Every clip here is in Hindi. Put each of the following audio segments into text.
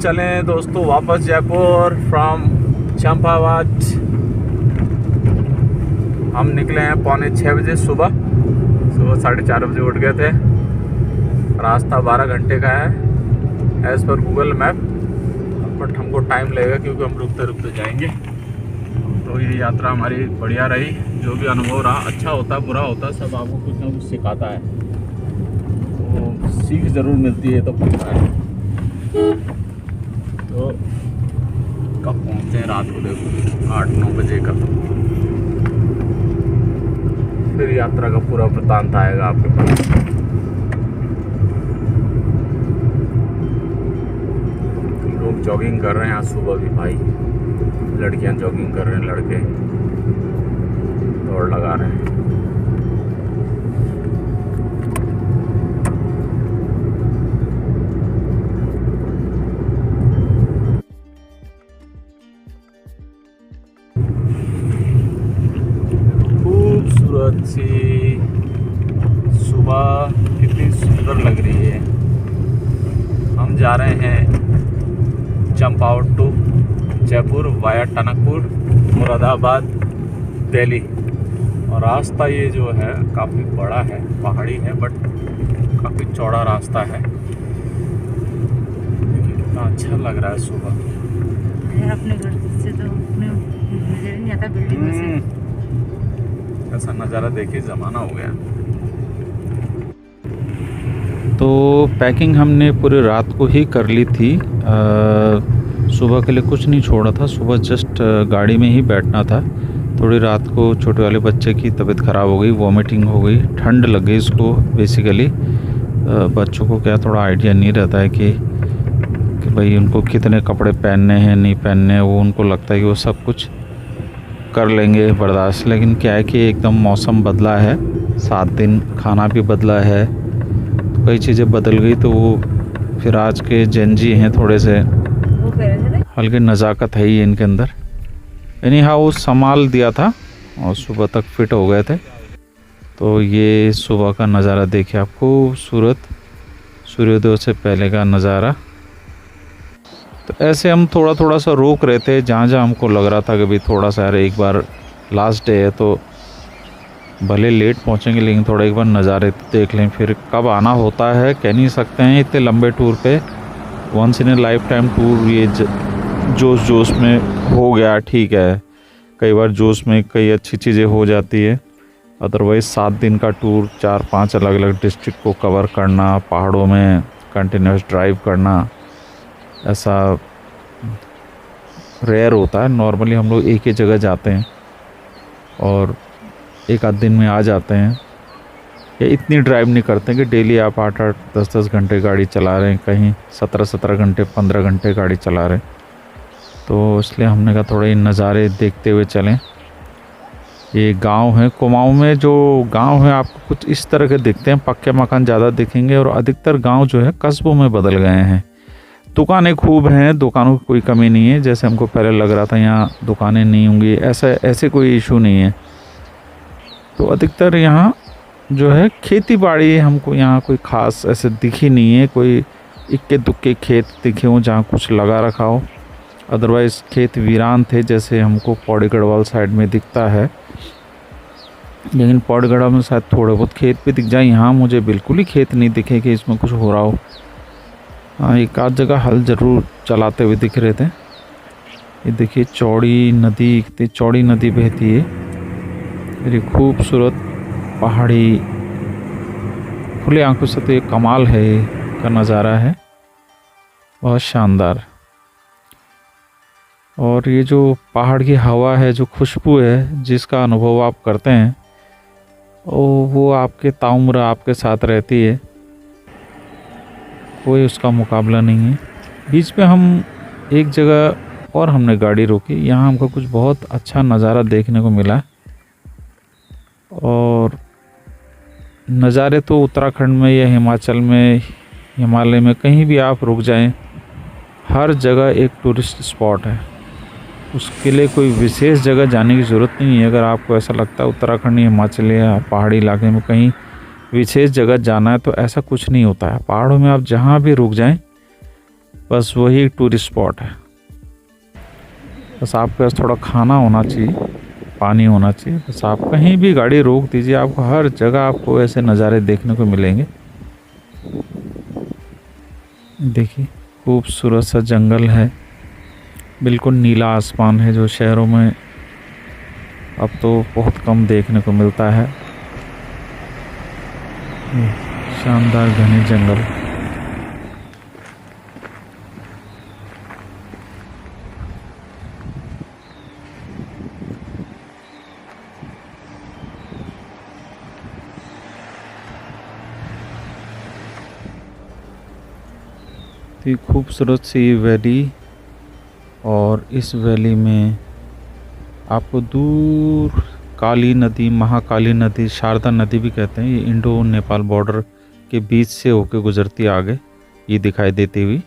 चले दोस्तों वापस जयपुर फ्रॉम चंपावत। हम निकले हैं 5:45 बजे सुबह 4:30 बजे उठ गए थे। रास्ता 12 घंटे का है as per Google map, but हमको टाइम लगेगा क्योंकि हम रुकते रुकते जाएंगे। तो ये यात्रा हमारी बढ़िया रही। जो भी अनुभव रहा, अच्छा होता बुरा होता, सब आपको कुछ ना कुछ सिखाता है, तो सीख ज़रूर मिलती है, तो पता है। तो कब पहुँचते हैं रात को, देखो 8-9 बजे का। फिर यात्रा का पूरा वृतांत आएगा आपके पास। लोग जॉगिंग कर रहे हैं आज सुबह भी भाई, लड़कियां जॉगिंग कर रहे हैं, लड़के दौड़ लगा रहे हैं। खूबसूरत सी सुबह कितनी सुंदर लग रही है। हम जा रहे हैं चंपावत टू जयपुर वाया टनकपुर, मुरादाबाद, दिल्ली। और रास्ता ये जो है काफ़ी बड़ा है, पहाड़ी है बट काफ़ी चौड़ा रास्ता है। कितना अच्छा लग रहा है सुबह। अपने घर से तो अपने नजर नहीं आता बिल्डिंग में से। ऐसा नज़ारा देखिए, ज़माना हो गया। तो पैकिंग हमने पूरी रात को ही कर ली थी। सुबह के लिए कुछ नहीं छोड़ा था। सुबह जस्ट गाड़ी में ही बैठना था। थोड़ी रात को छोटे वाले बच्चे की तबीयत ख़राब हो गई, वॉमिटिंग हो गई, ठंड लग गई इसको। बेसिकली बच्चों को क्या थोड़ा आइडिया नहीं रहता है कि भाई उनको कितने कपड़े पहनने हैं नहीं पहनने। वो उनको लगता है कि वो सब कुछ कर लेंगे बर्दाश्त, लेकिन क्या है कि एकदम मौसम बदला है, 7 दिन खाना भी बदला है, तो कई चीज़ें बदल गई। तो वो फिर आज के जेनजी हैं, थोड़े से हल्की नज़ाकत है ही इनके अंदर। यानी हाँ, वो संभाल दिया था और सुबह तक फिट हो गए थे। तो ये सुबह का नज़ारा देखिए आप, खूबसूरत सूर्योदय से पहले का नज़ारा। तो ऐसे हम थोड़ा थोड़ा सा रोक रहे थे जहाँ जहाँ हमको लग रहा था कि भाई थोड़ा सा यार एक बार लास्ट डे है तो भले लेट पहुँचेंगे लेकिन थोड़ा एक बार नज़ारे देख लें। फिर कब आना होता है कह नहीं सकते हैं। इतने लंबे टूर पे once in a lifetime tour ये जोश में हो गया, ठीक है। कई बार जोश में कई अच्छी चीज़ें हो जाती है। अदरवाइज़ 7 दिन का टूर, 4-5 अलग अलग डिस्ट्रिक्ट को कवर करना, पहाड़ों में कंटिन्यूस ड्राइव करना, ऐसा रेयर होता है। नॉर्मली हम लोग एक ही जगह जाते हैं और एक आध दिन में आ जाते हैं, या इतनी ड्राइव नहीं करते कि डेली आप 8-8, 10-10 घंटे गाड़ी चला रहे हैं, कहीं 17-17 घंटे, 15 घंटे गाड़ी चला रहे हैं। तो इसलिए हमने कहा थोड़े नज़ारे देखते हुए चलें। ये गांव है, कुमाऊं में जो गांव है आपको कुछ इस तरह के दिखते हैं, पक्के मकान ज़्यादा दिखेंगे और अधिकतर गांव जो है कस्बों में बदल गए हैं। दुकानें खूब हैं, दुकानों की कोई कमी नहीं है। जैसे हमको पहले लग रहा था यहाँ दुकानें नहीं होंगी, ऐसे कोई इशू नहीं है। तो अधिकतर यहाँ जो है खेती बाड़ी, हमको यहाँ कोई ख़ास ऐसे दिखी नहीं है। कोई इक्के दुक्के खेत दिखे हों जहाँ कुछ लगा रखा हो, अदरवाइज़ खेत वीरान थे जैसे हमको पौड़ी गढ़वाल साइड में दिखता है। लेकिन पौड़ी गढ़वाल में शायद थोड़े बहुत खेत भी दिख जाए, यहाँ मुझे बिल्कुल ही खेत नहीं दिखे कि इसमें कुछ हो रहा हो। हाँ, एक आध जगह हल ज़रूर चलाते हुए दिख रहे थे। ये देखिए चौड़ी नदी, कितनी चौड़ी नदी बहती है। ये खूबसूरत पहाड़ी, खुले आंखों से तो ये कमाल है का नज़ारा है, बहुत शानदार। और ये जो पहाड़ की हवा है, जो खुशबू है, जिसका अनुभव आप करते हैं वो आपके ताउम्र आपके साथ रहती है, कोई उसका मुकाबला नहीं है। बीच में हम एक जगह और हमने गाड़ी रोकी, यहाँ हमको कुछ बहुत अच्छा नज़ारा देखने को मिला। और नज़ारे तो उत्तराखंड में या हिमाचल में, हिमालय में कहीं भी आप रुक जाएं, हर जगह एक टूरिस्ट स्पॉट है। उसके लिए कोई विशेष जगह जाने की ज़रूरत नहीं है। अगर आपको ऐसा लगता है उत्तराखंड या हिमाचल या पहाड़ी इलाके में कहीं विशेष जगह जाना है तो ऐसा कुछ नहीं होता है। पहाड़ों में आप जहाँ भी रुक जाएं बस वही टूरिस्ट स्पॉट है। बस आपके पास थोड़ा खाना होना चाहिए, पानी होना चाहिए, बस आप कहीं भी गाड़ी रोक दीजिए, आपको हर जगह आपको ऐसे नज़ारे देखने को मिलेंगे। देखिए खूबसूरत सा जंगल है, बिल्कुल नीला आसमान है जो शहरों में अब तो बहुत कम देखने को मिलता है। शानदार घने जंगल। तो खूबसूरत सी वैली, और इस वैली में आपको दूर काली नदी, महाकाली नदी, शारदा नदी भी कहते हैं, ये इंडो नेपाल बॉर्डर के बीच से होके गुजरती आगे ये दिखाई देती हुई।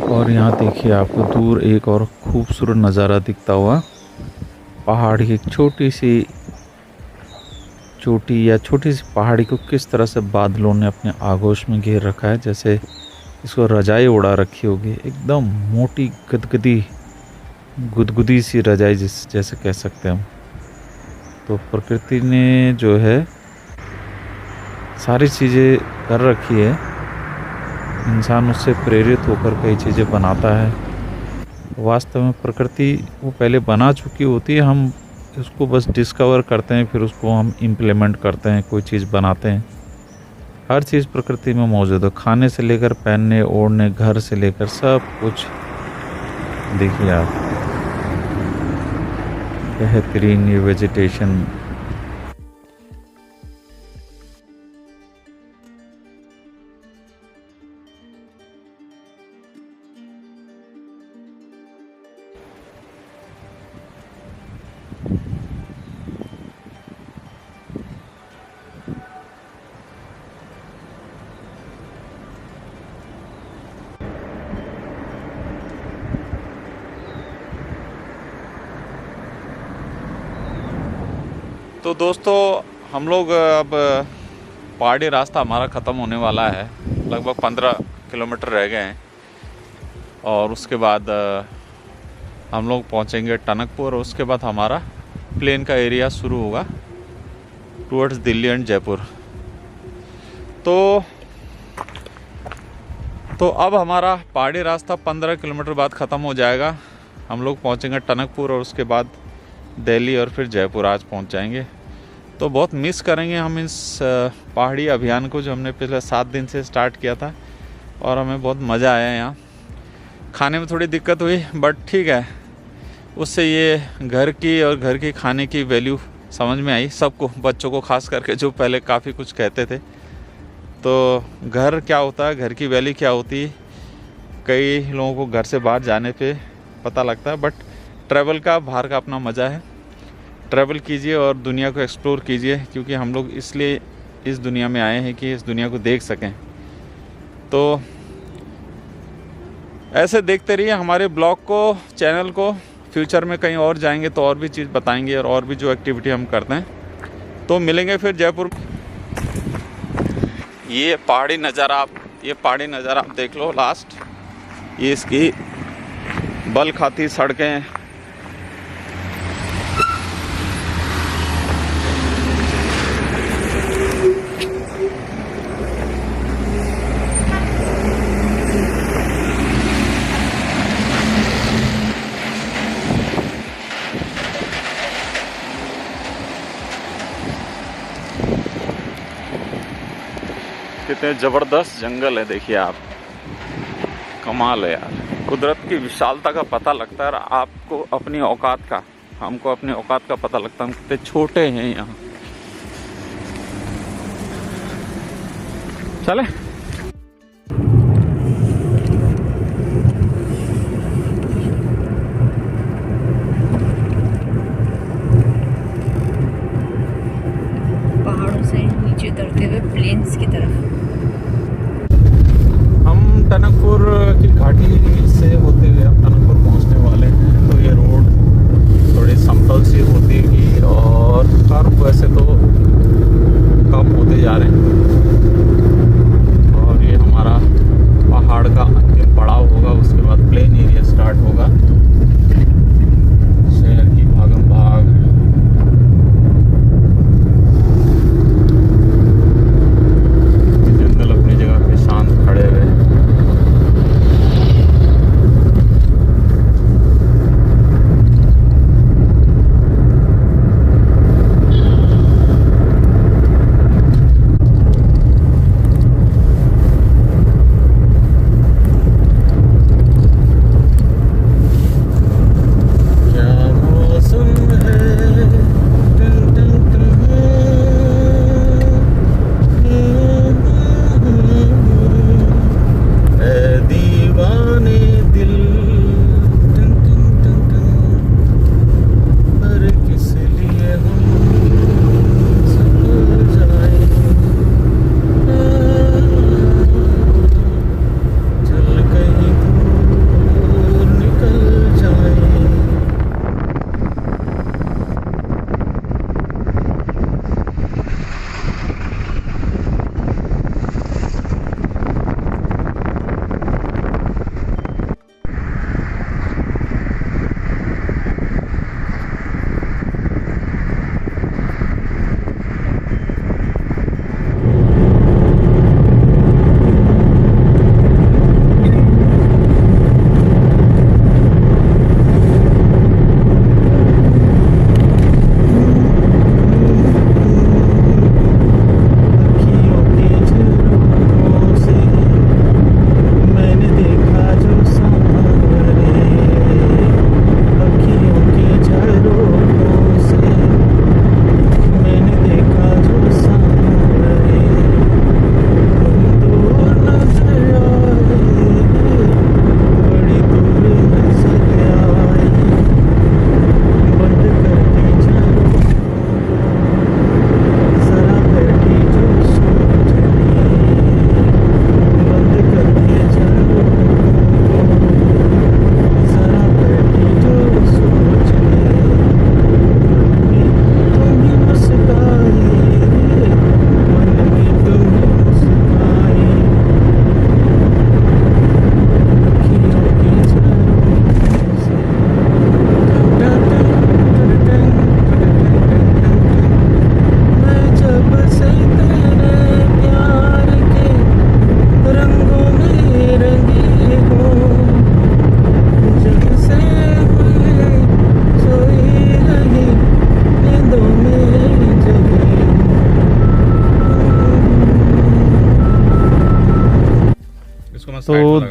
और यहाँ देखिए आपको दूर एक और खूबसूरत नज़ारा दिखता हुआ, पहाड़ की एक छोटी सी चोटी या छोटी सी पहाड़ी को किस तरह से बादलों ने अपने आगोश में घेर रखा है, जैसे इसको रजाई उड़ा रखी होगी, एकदम मोटी गुदगुदी सी रजाई जैसे कह सकते हैं हम। तो प्रकृति ने जो है सारी चीज़ें कर रखी है, इंसान उससे प्रेरित होकर कई चीज़ें बनाता है। वास्तव में प्रकृति वो पहले बना चुकी होती है, हम उसको बस डिस्कवर करते हैं, फिर उसको हम इम्प्लीमेंट करते हैं, कोई चीज़ बनाते हैं। हर चीज़ प्रकृति में मौजूद है, खाने से लेकर पहनने ओढ़ने, घर से लेकर सब कुछ। देखिए आप बेहतरीन ये वेजिटेशन। तो दोस्तों हम लोग अब पहाड़ी रास्ता हमारा ख़त्म होने वाला है, लगभग 15 किलोमीटर रह गए हैं, और उसके बाद हम लोग पहुंचेंगे टनकपुर, और उसके बाद हमारा प्लेन का एरिया शुरू होगा टुवर्ड्स दिल्ली एंड जयपुर। तो अब हमारा पहाड़ी रास्ता 15 किलोमीटर बाद ख़त्म हो जाएगा। हम लोग पहुंचेंगे टनकपुर और उसके बाद दिल्ली और फिर जयपुर आज पहुंच जाएंगे। तो बहुत मिस करेंगे हम इस पहाड़ी अभियान को जो हमने पिछले 7 दिन से स्टार्ट किया था, और हमें बहुत मज़ा आया। यहाँ खाने में थोड़ी दिक्कत हुई, बट ठीक है, उससे ये घर की और घर की खाने की वैल्यू समझ में आई सबको, बच्चों को खास करके, जो पहले काफ़ी कुछ कहते थे। तो घर क्या होता है, घर की वैल्यू क्या होती है, कई लोगों को घर से बाहर जाने पे पता लगता है। बट ट्रैवल का, बाहर का अपना मज़ा है। ट्रैवल कीजिए और दुनिया को एक्सप्लोर कीजिए, क्योंकि हम लोग इसलिए इस दुनिया में आए हैं कि इस दुनिया को देख सकें। तो ऐसे देखते रहिए हमारे ब्लॉग को, चैनल को। फ्यूचर में कहीं और जाएंगे तो और भी चीज़ बताएंगे, और भी जो एक्टिविटी हम करते हैं। तो मिलेंगे फिर जयपुर। ये पहाड़ी नज़ारा आप देख लो लास्ट। ये इसकी बल खाती सड़कें, कितने ज़बरदस्त जंगल है। देखिए आप, कमाल है यार। कुदरत की विशालता का पता लगता है, आपको अपनी औकात का, हमको अपनी औकात का पता लगता है, हम कितने छोटे हैं यहाँ। चले पहाड़ों से नीचे उतरते हुए प्लेन्स की तरफ। हम टनकपुर की घाटी से होते हुए अब टनकपुर पहुंचने वाले हैं। तो ये रोड थोड़ी समतल सी होती और कर्व वैसे तो कम होते जा रहे हैं।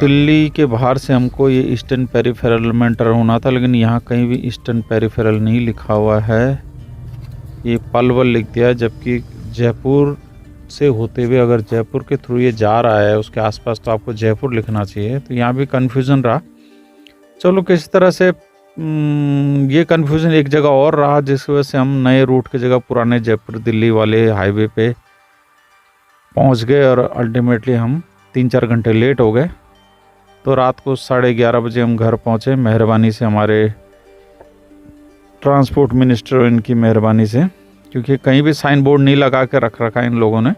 दिल्ली के बाहर से हमको ये ईस्टर्न पेरिफेरल में एंटर होना था, लेकिन यहाँ कहीं भी ईस्टर्न पेरिफेरल नहीं लिखा हुआ है, ये पलवल लिख दिया, जबकि जयपुर से होते हुए अगर जयपुर के थ्रू ये जा रहा है उसके आसपास तो आपको जयपुर लिखना चाहिए। तो यहाँ भी कन्फ्यूज़न रहा। चलो किसी तरह से ये कन्फ्यूज़न एक जगह और रहा, जिस वजह से हम नए रूट की जगह पुराने जयपुर दिल्ली वाले हाईवे पे पहुँच गए और अल्टीमेटली हम 3-4 घंटे लेट हो गए। तो रात को 11:30 बजे हम घर पहुँचे, मेहरबानी से हमारे ट्रांसपोर्ट मिनिस्टर, इनकी मेहरबानी से, क्योंकि कहीं भी साइन बोर्ड नहीं लगा के रख रखा इन लोगों ने,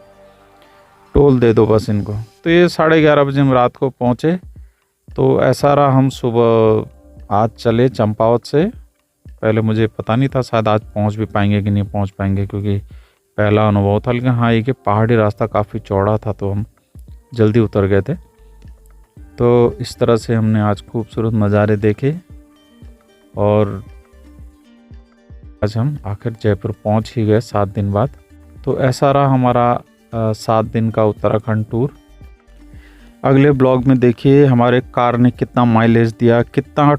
टोल दे दो बस इनको। तो ये 11:30 बजे हम रात को पहुँचे। तो ऐसा रहा, हम सुबह आज चले चंपावत से। पहले मुझे पता नहीं था शायद आज पहुँच भी पाएंगे कि नहीं पहुँच पाएंगे, क्योंकि पहला अनुभव था। लेकिन हाँ, ये कि पहाड़ी रास्ता काफ़ी चौड़ा था तो हम जल्दी उतर गए थे। तो इस तरह से हमने आज खूबसूरत नज़ारे देखे और आज हम आखिर जयपुर पहुंच ही गए 7 दिन बाद। तो ऐसा रहा हमारा 7 दिन का उत्तराखंड टूर। अगले ब्लॉग में देखिए हमारे कार ने कितना माइलेज दिया, कितना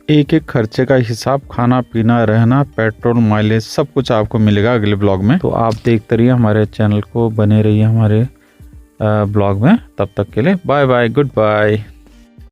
एक एक खर्चे का हिसाब, खाना पीना रहना, पेट्रोल, माइलेज, सब कुछ आपको मिलेगा अगले ब्लॉग में। तो आप देखते रहिए हमारे चैनल को, बने रहिए हमारे ब्लॉग में। तब तक के लिए बाय बाय, गुड बाय।